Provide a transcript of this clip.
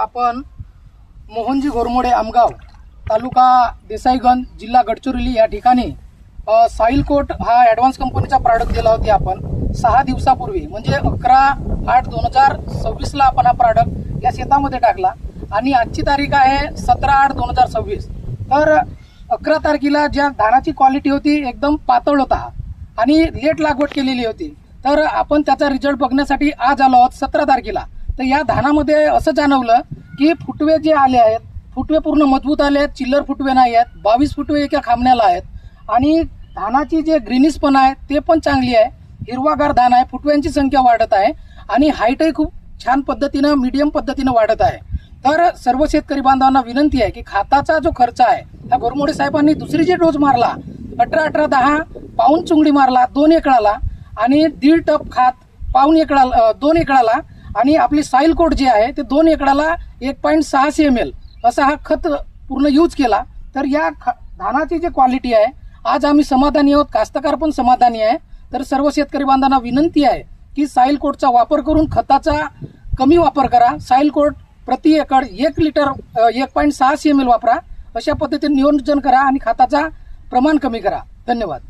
आपण मोहनजी घोरमोडे आमगाव तालुका देसाईगंज जिल्हा गडचिरोली या ठिकाणी सॉइल कोट हा ॲडव्हान्स कंपनीचा प्रॉडक्ट दिला होती आपण 6 दिवसापूर्वी, म्हणजे 11/8/2026 आपण हा प्रॉडक्ट या शेतामध्ये टाकला आणि आजची तारीख आहे 17/8/2026। तर 11 तारखेला ज्या धानाची क्वालिटी होती एकदम पातळ होता आणि लेट लागवड केलेली होती, तर आपण त्याचा रिझल्ट बघण्यासाठी आज आलो आहोत 17 तारखेला। तर या धानामध्ये असं जाणवलं की फुटवे जे आले आहेत, फुटवे पूर्ण मजबूत आले आहेत, चिल्लर फुटवे नाही आहेत, 22 फुटवे एका खामण्याला आहेत आणि धानाची जे ग्रीनिशपणा आहे ते पण चांगली आहे, हिरवागार धान आहे, फुटव्यांची संख्या वाढत आहे आणि हाईटही खूप छान पद्धतीनं मीडियम पद्धतीनं वाढत आहे। तर सर्व शेतकरी बांधवांना विनंती आहे की खताचा जो खर्च आहे, त्या घोरमोडे साहेबांनी दुसरी जे डोस मारला 18-18-10 पाऊण चुंगडी मारला 2 एकराला आणि 1.5 टप खात पाऊण एकराला 2 एकराला आणि आपली सॉइल कोट जे आहे ते 2 एकराला 1.6 ml असा हा खत पूर्ण यूज केला। तर या धानाची जी क्वालिटी आहे आज आम्ही समाधानी आहोत, कास्तकार पण समाधानी आहे। तर सर्व शेतकरी बांधवांना विनंती आहे की सॉइल कोटचा वापर करून खताचा कमी वापर करा। सॉइल कोट प्रति एकड़ 1 लिटर 1.6 ml वापरा, अशा पद्धतीने नियोजन करा आणि खताचा प्रमाण कमी करा। धन्यवाद।